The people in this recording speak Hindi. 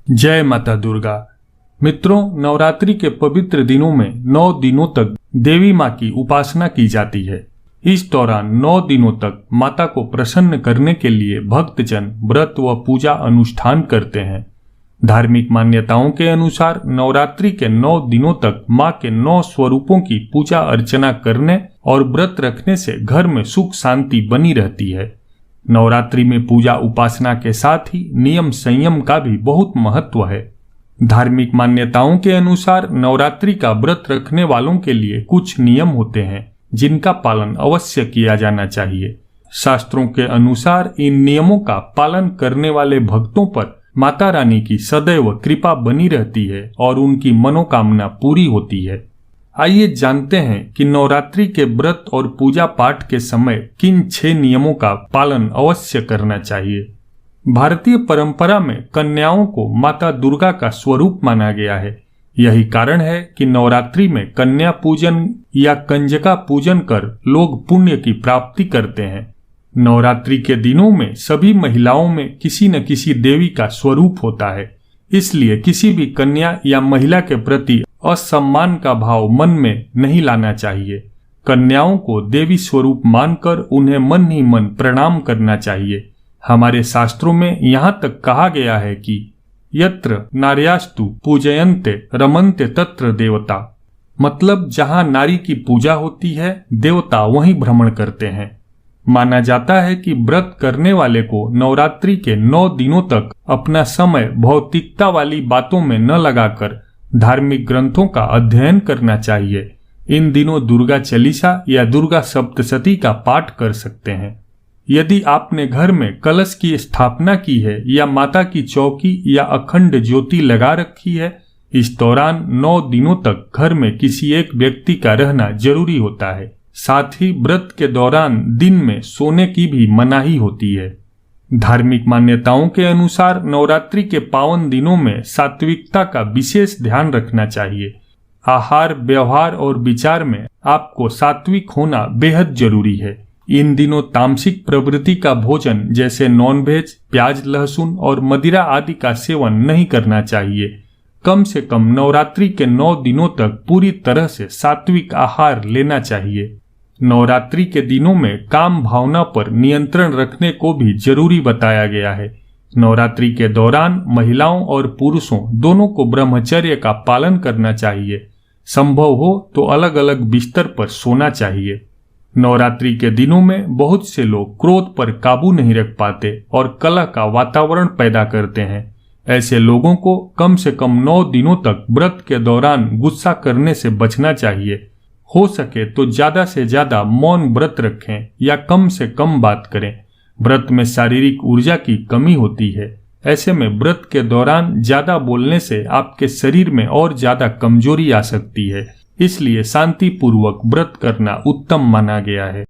जय माता दुर्गा। मित्रों, नवरात्रि के पवित्र दिनों में 9 दिनों तक देवी माँ की उपासना की जाती है। इस दौरान 9 दिनों तक माता को प्रसन्न करने के लिए भक्तजन व्रत व पूजा अनुष्ठान करते हैं। धार्मिक मान्यताओं के अनुसार नवरात्रि के 9 दिनों तक माँ के 9 स्वरूपों की पूजा अर्चना करने और व्रत रखने से घर में सुख शांति बनी रहती है। नवरात्रि में पूजा उपासना के साथ ही नियम संयम का भी बहुत महत्व है। धार्मिक मान्यताओं के अनुसार नवरात्रि का व्रत रखने वालों के लिए कुछ नियम होते हैं जिनका पालन अवश्य किया जाना चाहिए। शास्त्रों के अनुसार इन नियमों का पालन करने वाले भक्तों पर माता रानी की सदैव कृपा बनी रहती है और उनकी मनोकामना पूरी होती है। आइए जानते हैं कि नवरात्रि के व्रत और पूजा पाठ के समय किन 6 नियमों का पालन अवश्य करना चाहिए। भारतीय परंपरा में कन्याओं को माता दुर्गा का स्वरूप माना गया है। यही कारण है कि नवरात्रि में कन्या पूजन या कंजका पूजन कर लोग पुण्य की प्राप्ति करते हैं। नवरात्रि के दिनों में सभी महिलाओं में किसी न किसी देवी का स्वरूप होता है, इसलिए किसी भी कन्या या महिला के प्रति असम्मान का भाव मन में नहीं लाना चाहिए। कन्याओं को देवी स्वरूप मानकर उन्हें मन ही मन प्रणाम करना चाहिए। हमारे शास्त्रों में यहाँ तक कहा गया है कि यत्र नार्यास्तु पूजयन्ते रमन्ते तत्र देवता, मतलब जहाँ नारी की पूजा होती है देवता वहीं भ्रमण करते हैं। माना जाता है कि व्रत करने वाले को नवरात्रि के 9 दिनों तक अपना समय भौतिकता वाली बातों में न लगाकर धार्मिक ग्रंथों का अध्ययन करना चाहिए। इन दिनों दुर्गा चालीसा या दुर्गा सप्तशती का पाठ कर सकते हैं। यदि आपने घर में कलश की स्थापना की है या माता की चौकी या अखंड ज्योति लगा रखी है, इस दौरान 9 दिनों तक घर में किसी एक व्यक्ति का रहना जरूरी होता है। साथ ही व्रत के दौरान दिन में सोने की भी मनाही होती है। धार्मिक मान्यताओं के अनुसार नवरात्रि के पावन दिनों में सात्विकता का विशेष ध्यान रखना चाहिए। आहार, व्यवहार और विचार में आपको सात्विक होना बेहद जरूरी है। इन दिनों तामसिक प्रवृत्ति का भोजन जैसे नॉनवेज, प्याज, लहसुन और मदिरा आदि का सेवन नहीं करना चाहिए। कम से कम नवरात्रि के 9 दिनों तक पूरी तरह से सात्विक आहार लेना चाहिए। नवरात्रि के दिनों में काम भावना पर नियंत्रण रखने को भी जरूरी बताया गया है। नवरात्रि के दौरान महिलाओं और पुरुषों दोनों को ब्रह्मचर्य का पालन करना चाहिए। संभव हो तो अलग अलग बिस्तर पर सोना चाहिए। नवरात्रि के दिनों में बहुत से लोग क्रोध पर काबू नहीं रख पाते और कलह का वातावरण पैदा करते हैं। ऐसे लोगों को कम से कम 9 दिनों तक व्रत के दौरान गुस्सा करने से बचना चाहिए। हो सके तो ज्यादा से ज्यादा मौन व्रत रखें या कम से कम बात करें। व्रत में शारीरिक ऊर्जा की कमी होती है। ऐसे में व्रत के दौरान ज्यादा बोलने से आपके शरीर में और ज्यादा कमजोरी आ सकती है। इसलिए शांतिपूर्वक व्रत करना उत्तम माना गया है।